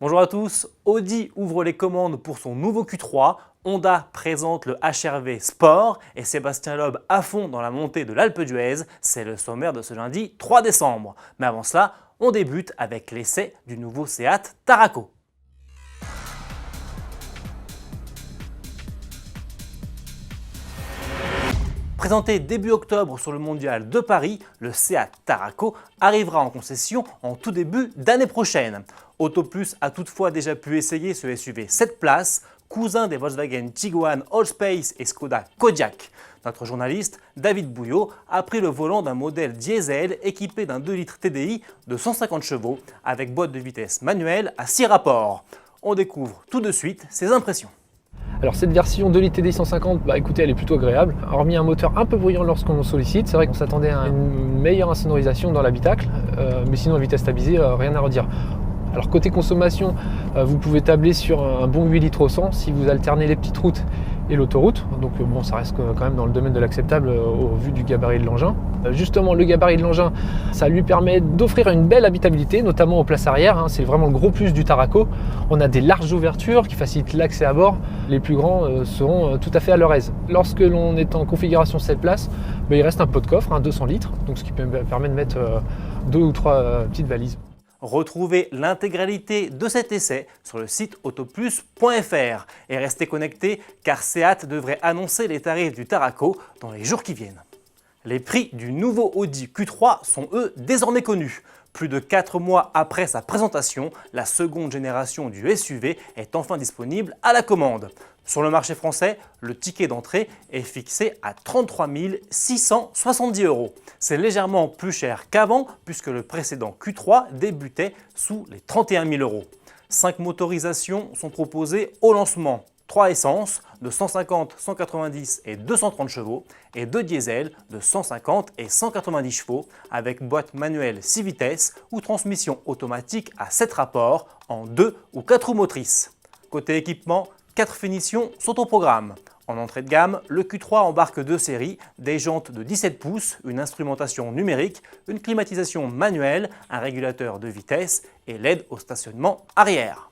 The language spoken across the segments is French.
Bonjour à tous, Audi ouvre les commandes pour son nouveau Q3, Honda présente le HR-V Sport et Sébastien Loeb à fond dans la montée de l'Alpe d'Huez, c'est le sommaire de ce lundi 3 décembre. Mais avant cela, on débute avec l'essai du nouveau Seat Tarraco. Présenté début octobre sur le mondial de Paris, le Seat Tarraco arrivera en concession en tout début d'année prochaine. Autoplus a toutefois déjà pu essayer ce SUV 7 places, cousin des Volkswagen Tiguan Allspace et Skoda Kodiaq. Notre journaliste, David Bouillot, a pris le volant d'un modèle diesel équipé d'un 2 litres TDI de 150 chevaux avec boîte de vitesse manuelle à 6 rapports. On découvre tout de suite ses impressions. Alors cette version 2 litres TDI 150, écoutez, elle est plutôt agréable. Hormis un moteur un peu bruyant lorsqu'on le sollicite, c'est vrai qu'on s'attendait à une meilleure insonorisation dans l'habitacle, mais sinon la vitesse stabilisée, rien à redire. Alors côté consommation, vous pouvez tabler sur un bon 8 litres au 100 si vous alternez les petites routes et l'autoroute. Donc bon, ça reste quand même dans le domaine de l'acceptable au vu du gabarit de l'engin. Justement, le gabarit de l'engin, ça lui permet d'offrir une belle habitabilité, notamment aux places arrière. C'est vraiment le gros plus du Tarraco. On a des larges ouvertures qui facilitent l'accès à bord. Les plus grands seront tout à fait à leur aise. Lorsque l'on est en configuration 7 places, il reste un pot de coffre, 200 litres, donc ce qui permet de mettre 2 ou 3 petites valises. Retrouvez l'intégralité de cet essai sur le site autoplus.fr et restez connectés car Seat devrait annoncer les tarifs du Tarraco dans les jours qui viennent. Les prix du nouveau Audi Q3 sont eux désormais connus. Plus de 4 mois après sa présentation, la seconde génération du SUV est enfin disponible à la commande. Sur le marché français, le ticket d'entrée est fixé à 33 670 €. C'est légèrement plus cher qu'avant puisque le précédent Q3 débutait sous les 31 000 €. 5 motorisations sont proposées au lancement. 3 essences de 150, 190 et 230 chevaux et 2 diesels de 150 et 190 chevaux avec boîte manuelle 6 vitesses ou transmission automatique à 7 rapports en 2 ou 4 roues motrices. Côté équipement, 4 finitions sont au programme. En entrée de gamme, le Q3 embarque 2 séries, des jantes de 17 pouces, une instrumentation numérique, une climatisation manuelle, un régulateur de vitesse et l'aide au stationnement arrière.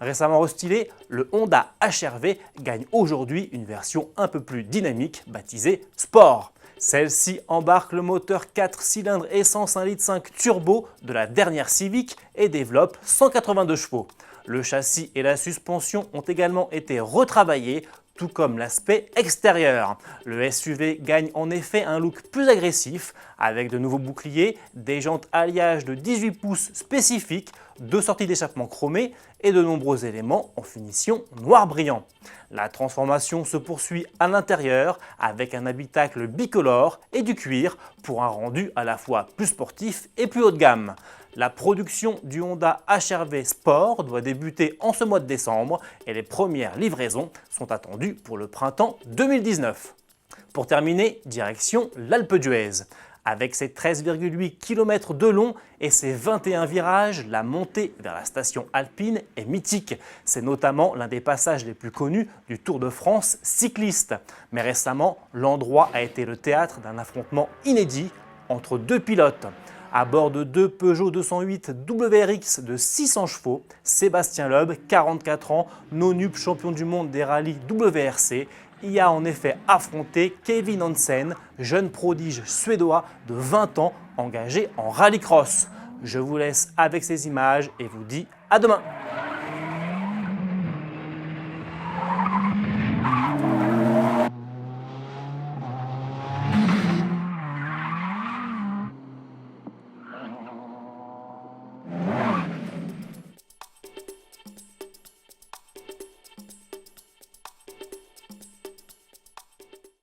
Récemment restylé, le Honda HR-V gagne aujourd'hui une version un peu plus dynamique baptisée Sport. Celle-ci embarque le moteur 4 cylindres essence 1,5 litre turbo de la dernière Civic et développe 182 chevaux. Le châssis et la suspension ont également été retravaillés, tout comme l'aspect extérieur. Le SUV gagne en effet un look plus agressif avec de nouveaux boucliers, des jantes alliage de 18 pouces spécifiques, 2 sorties d'échappement chromées et de nombreux éléments en finition noir brillant. La transformation se poursuit à l'intérieur avec un habitacle bicolore et du cuir pour un rendu à la fois plus sportif et plus haut de gamme. La production du Honda HR-V Sport doit débuter en ce mois de décembre et les premières livraisons sont attendues pour le printemps 2019. Pour terminer, direction l'Alpe d'Huez. Avec ses 13,8 km de long et ses 21 virages, la montée vers la station alpine est mythique. C'est notamment l'un des passages les plus connus du Tour de France cycliste. Mais récemment, l'endroit a été le théâtre d'un affrontement inédit entre 2 pilotes. À bord de 2 Peugeot 208 WRX de 600 chevaux, Sébastien Loeb, 44 ans, non-up champion du monde des rallyes WRC, y a en effet affronté Kevin Hansen, jeune prodige suédois de 20 ans engagé en rallycross. Je vous laisse avec ces images et vous dis à demain.